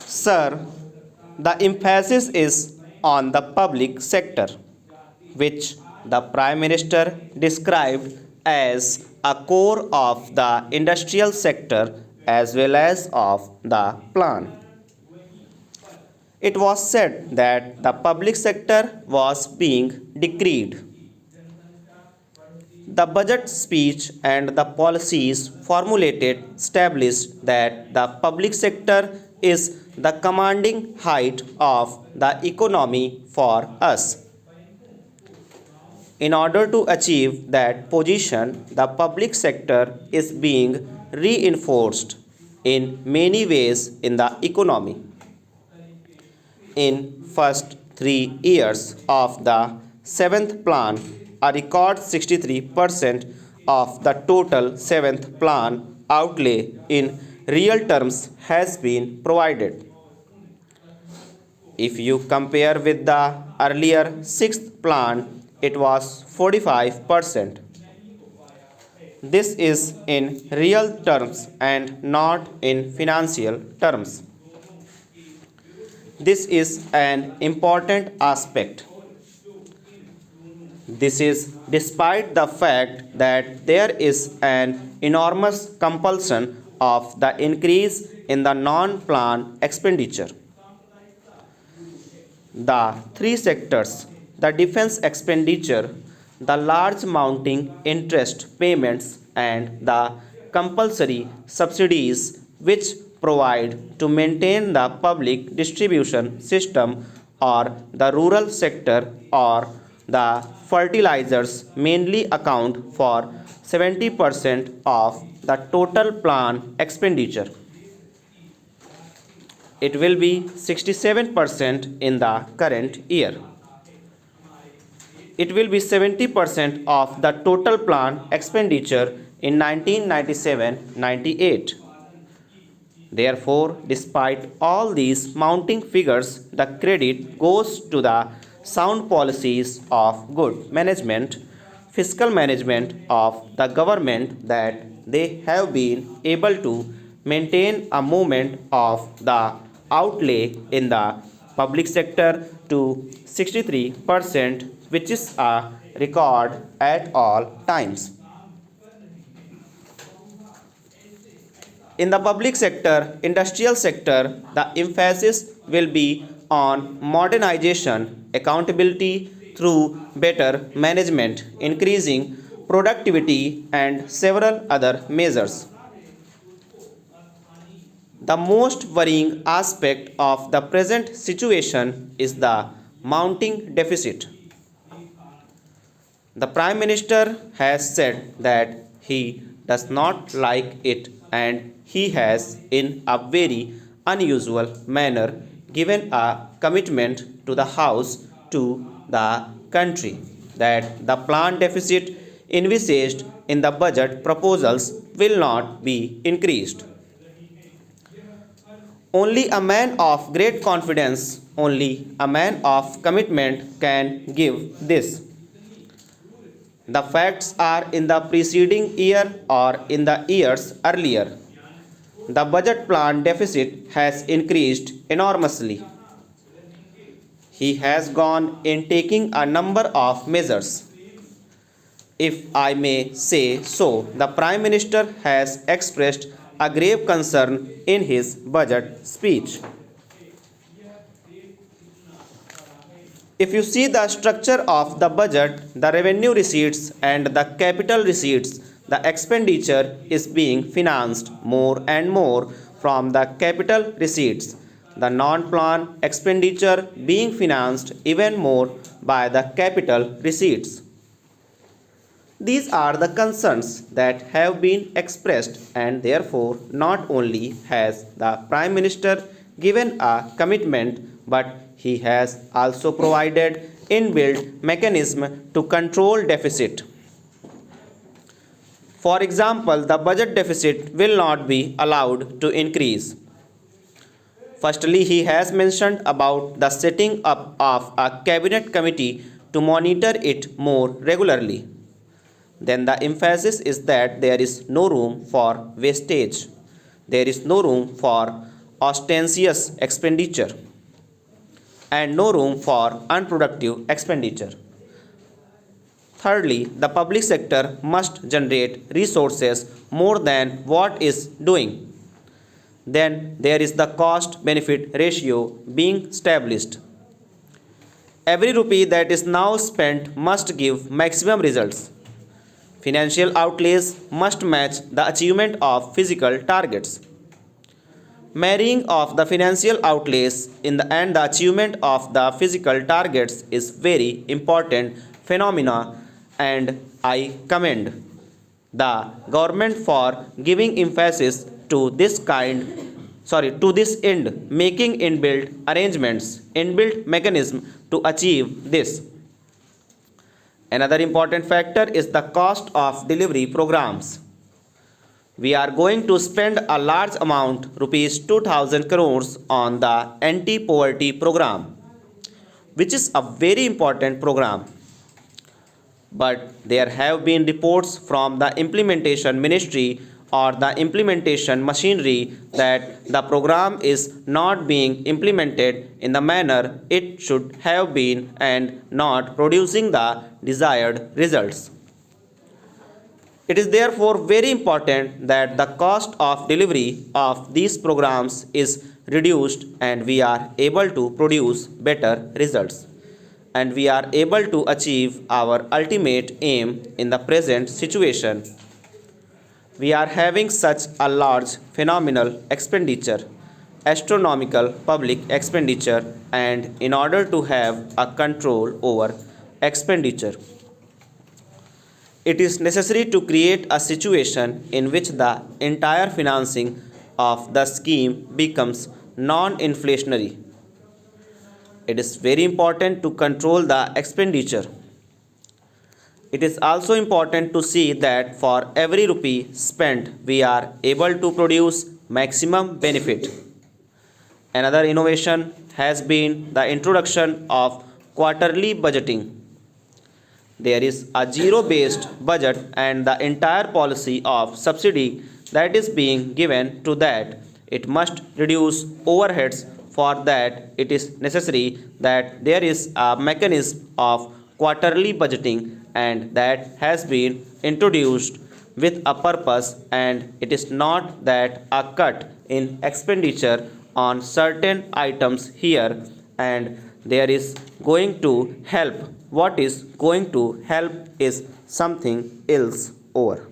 Sir, the emphasis is on the public sector, which the Prime Minister described as a core of the industrial sector as well as of the plan. It was said that the public sector was being decreed. The budget speech and the policies formulated established that the public sector is the commanding height of the economy for us. In order to achieve that position, the public sector is being reinforced in many ways in the economy. In first 3 years of the 7th plan, a record 63% of the total 7th plan outlay in real terms has been provided. If you compare with the earlier 6th plan, it was 45%. This is in real terms and not in financial terms. This is an important aspect. This is despite the fact that there is an enormous compulsion of the increase in the non-plan expenditure. The three sectors, the defense expenditure, the large mounting interest payments, and the compulsory subsidies which provide to maintain the public distribution system or the rural sector or the fertilizers mainly account for 70% of the total plan expenditure. It will be 67% in the current year. It will be 70% of the total plan expenditure in 1997-98. Therefore, despite all these mounting figures, the credit goes to the sound policies of good management, fiscal management of the government that they have been able to maintain a movement of the outlay in the public sector to 63%, which is a record at all times. In the public sector, industrial sector, the emphasis will be on modernization, accountability through better management, increasing productivity, and several other measures. The most worrying aspect of the present situation is the mounting deficit. The Prime Minister has said that he does not like it and he has, in a very unusual manner, given a commitment to the House, to the country, that the planned deficit envisaged in the budget proposals will not be increased. Only a man of great confidence, only a man of commitment can give this. The facts are in the preceding year or in the years earlier. The budget plan deficit has increased enormously. He has gone in taking a number of measures. If I may say so, the Prime Minister has expressed a grave concern in his budget speech. If you see the structure of the budget, the revenue receipts and the capital receipts, the expenditure is being financed more and more from the capital receipts, the non-plan expenditure being financed even more by the capital receipts. These are the concerns that have been expressed, and therefore not only has the Prime Minister given a commitment, but he has also provided inbuilt mechanism to control deficit. For example, the budget deficit will not be allowed to increase. Firstly, he has mentioned about the setting up of a cabinet committee to monitor it more regularly. Then the emphasis is that there is no room for wastage. There is no room for ostentatious expenditure and no room for unproductive expenditure. Thirdly, the public sector must generate resources more than what is doing. Then there is the cost benefit ratio being established. Every rupee that is now spent must give maximum results. Financial outlays must match the achievement of physical targets. Marrying of the financial outlays in the and the achievement of the physical targets is very important phenomena, and I commend the government for giving emphasis to this end, making inbuilt mechanism to achieve this. Another important factor is the cost of delivery programs. We are going to spend a large amount, rupees 2000 crores, on the anti-poverty program, which is a very important program. But there have been reports from the implementation ministry or the implementation machinery that the program is not being implemented in the manner it should have been and not producing the desired results. It is therefore very important that the cost of delivery of these programs is reduced and we are able to produce better results, and we are able to achieve our ultimate aim in the present situation. We are having such a large phenomenal expenditure, astronomical public expenditure, and in order to have a control over expenditure, it is necessary to create a situation in which the entire financing of the scheme becomes non-inflationary. It is very important to control the expenditure. It is also important to see that for every rupee spent, we are able to produce maximum benefit. Another innovation has been the introduction of quarterly budgeting. There is a zero based budget, and the entire policy of subsidy that is being given to that it must reduce overheads. For that, it is necessary that there is a mechanism of quarterly budgeting, and that has been introduced with a purpose, and it is not that a cut in expenditure on certain items here and there is going to help. What is going to help is something else over.